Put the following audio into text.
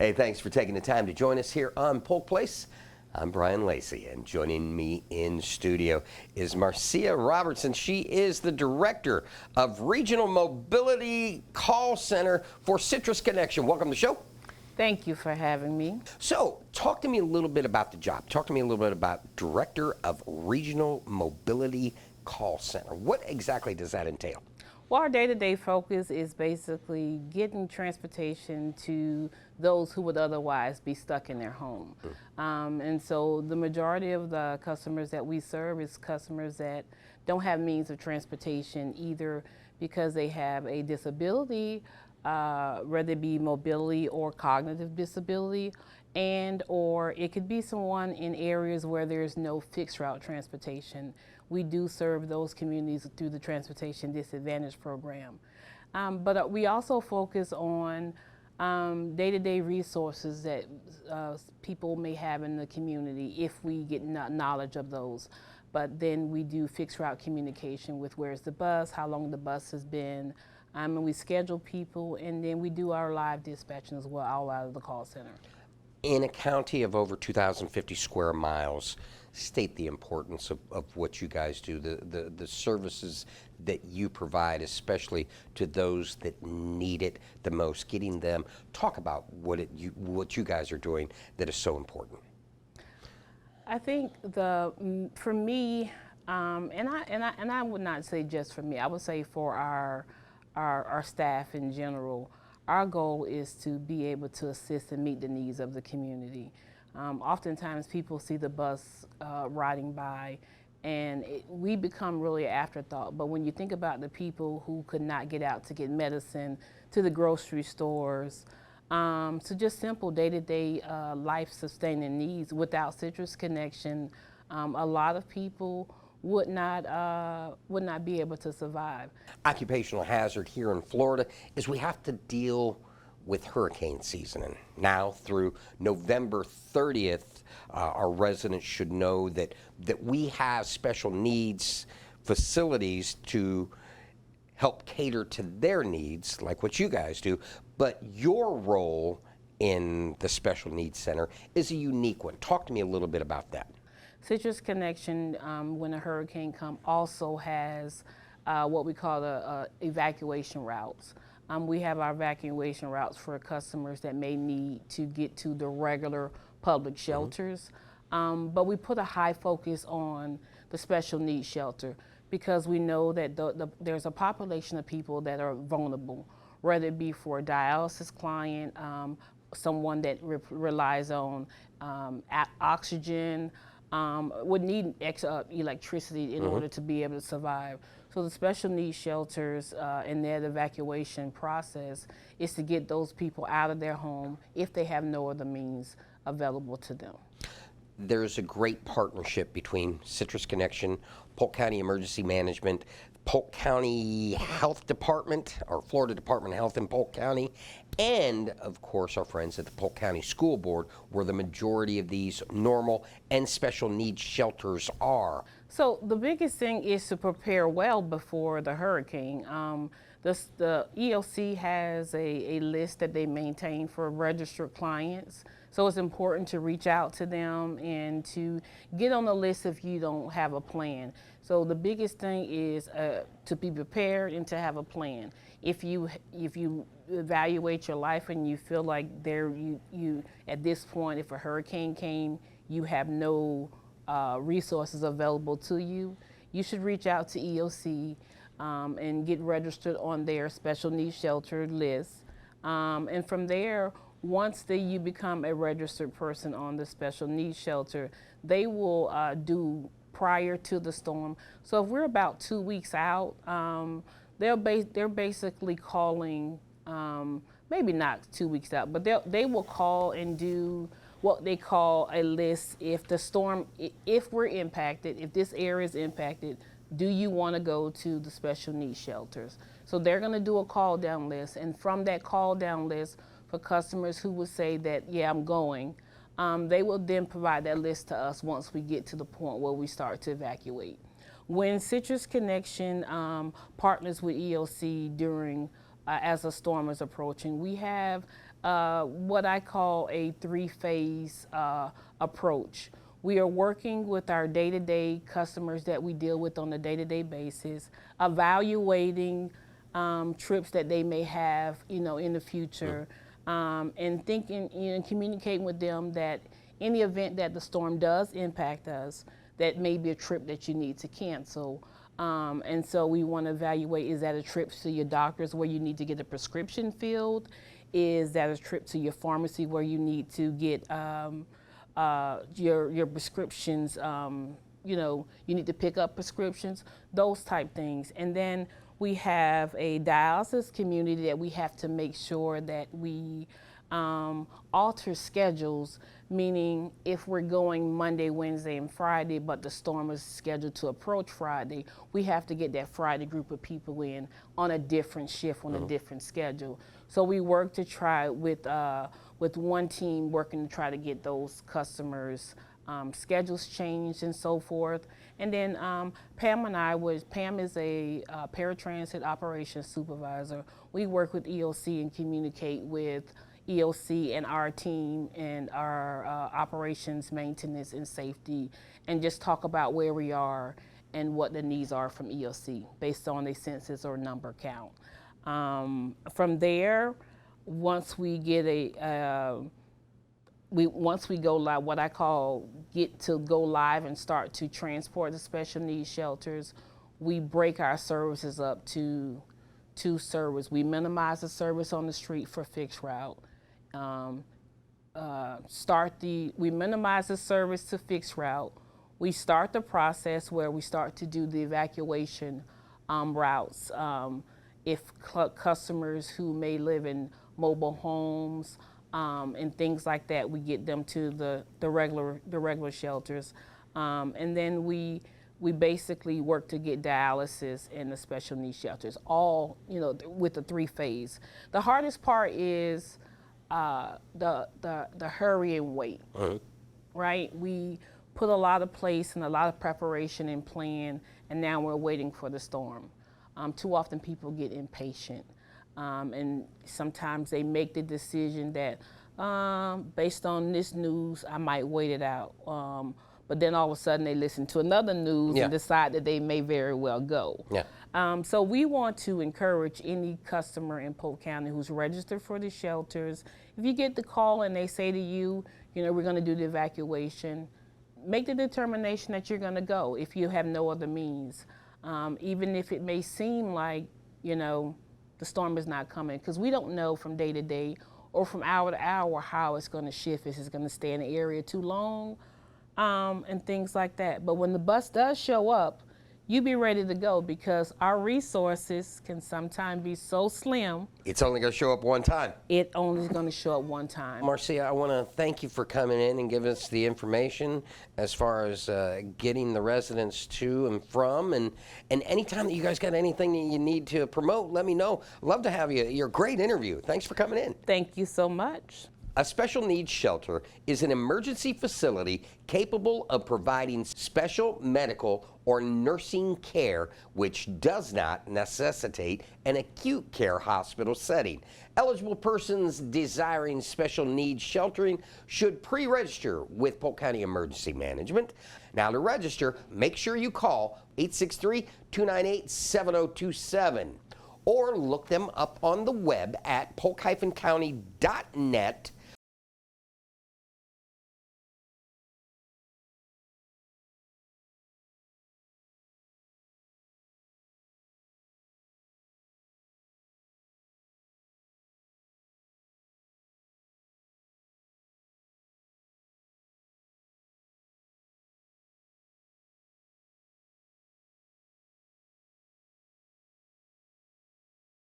Hey, thanks for taking the time to join us here on Polk Place. I'm Brian Lacey, and joining me in studio is Marcia Robertson. She is the Director of Regional Mobility Call Center for Citrus Connection. Welcome to the show. Thank you for having me. So, talk to me a little bit about the job. Talk to me a little bit about Director of Regional Mobility Call Center. What exactly does that entail? Well, our day-to-day focus is basically getting transportation to those who would otherwise be stuck in their home. And so the majority of the customers that we serve is customers that don't have means of transportation, either because they have a disability, whether it be mobility or cognitive disability, and or it could be someone in areas where there's no fixed route transportation. We do serve those communities through the Transportation Disadvantage Program. But we also focus on day-to-day resources that people may have in the community if we get knowledge of those. But then we do fixed route communication with where's the bus, how long the bus has been, and we schedule people, and then we do our live dispatching as well, all out of the call center. In a county of over 2,050 square miles, state the importance of what you guys do, the services that you provide, especially to those that need it the most, getting them. Talk about what you guys are doing that is so important. I think for me, and I would not say just for me, I would say for our staff in general, our goal is to be able to assist and meet the needs of the community. Oftentimes people see the bus riding by and we become really an afterthought. But when you think about the people who could not get out to get medicine, to the grocery stores, to just simple day-to-day life-sustaining needs, without Citrus Connection, a lot of people would not be able to survive. Occupational hazard here in Florida is we have to deal with hurricane season, and now through November 30th, our residents should know that we have special needs facilities to help cater to their needs, like what you guys do, but your role in the Special Needs Center is a unique one. Talk to me a little bit about that. Citrus Connection, when a hurricane comes, also has what we call the evacuation routes. We have our evacuation routes for customers that may need to get to the regular public shelters, but we put a high focus on the special needs shelter because we know that there's a population of people that are vulnerable, whether it be for a dialysis client, someone that relies on oxygen, would need extra electricity in order to be able to survive. So the special needs shelters and their evacuation process is to get those people out of their home if they have no other means available to them. There's a great partnership between Citrus Connection, Polk County Emergency Management, Polk County Health Department, or Florida Department of Health in Polk County, and of course our friends at the Polk County School Board, where the majority of these normal and special needs shelters are. So the biggest thing is to prepare well before the hurricane. The EOC has a list that they maintain for registered clients. So it's important to reach out to them and to get on the list if you don't have a plan. So the biggest thing is to be prepared and to have a plan. If you evaluate your life and you feel like you at this point, if a hurricane came, you have no resources available to you, you should reach out to EOC and get registered on their special needs shelter list. And from there, once you become a registered person on the special needs shelter, they will do prior to the storm. So if we're about 2 weeks out, they're basically calling, maybe not 2 weeks out, but they will call and do what they call a list. If the storm, if we're impacted, if this area is impacted, do you want to go to the special needs shelters? So they're going to do a call down list, and from that call down list, for customers who would say that, yeah, I'm going, they will then provide that list to us once we get to the point where we start to evacuate. When Citrus Connection partners with EOC during as a storm is approaching, we have what I call a three-phase approach. We are working with our day-to-day customers that we deal with on a day-to-day basis, evaluating trips that they may have, in the future, and thinking, communicating with them that any event that the storm does impact us, that may be a trip that you need to cancel. And so we want to evaluate, is that a trip to your doctor's where you need to get a prescription filled? Is that a trip to your pharmacy where you need to get your prescriptions, you need to pick up prescriptions, those type things. And then we have a dialysis community that we have to make sure that we alter schedules, meaning if we're going Monday, Wednesday, and Friday, but the storm is scheduled to approach Friday, we have to get that Friday group of people in on a different shift, on a different schedule. So we work to try with one team working to try to get those customers' schedules changed and so forth. And then Pam is a paratransit operations supervisor. We work with EOC and communicate with EOC and our team and our operations, maintenance, and safety, and just talk about where we are and what the needs are from EOC based on a census or number count. From there, once we get once we go live, what I call get to go live and start to transport the special needs shelters, we break our services up to two services. We minimize the service on the street for fixed route. We minimize the service to fixed route. We start the process where we start to do the evacuation routes. If customers who may live in mobile homes and things like that, we get them to the regular shelters, and then we basically work to get dialysis in the special needs shelters, all with the three-phase. The hardest part is the hurry and wait, right? We put a lot of place and a lot of preparation and plan, and now we're waiting for the storm. Too often people get impatient, and sometimes they make the decision that based on this news, I might wait it out. But then all of a sudden they listen to another news and decide that they may very well go. Yeah. So we want to encourage any customer in Polk County who's registered for the shelters, if you get the call and they say to you, we're going to do the evacuation, make the determination that you're going to go if you have no other means. Even if it may seem like, the storm is not coming, because we don't know from day to day or from hour to hour how it's going to shift. Is it going to stay in the area too long? And things like that. But when the bus does show up, you be ready to go, because our resources can sometimes be so slim. It's only going to show up one time. It only is going to show up one time. Marcia, I want to thank you for coming in and giving us the information as far as getting the residents to and from. And anytime that you guys got anything that you need to promote, let me know. Love to have you. You're a great interview. Thanks for coming in. Thank you so much. A special needs shelter is an emergency facility capable of providing special medical or nursing care which does not necessitate an acute care hospital setting. Eligible persons desiring special needs sheltering should pre-register with Polk County Emergency Management. Now, to register, make sure you call 863-298-7027 or look them up on the web at polk-county.net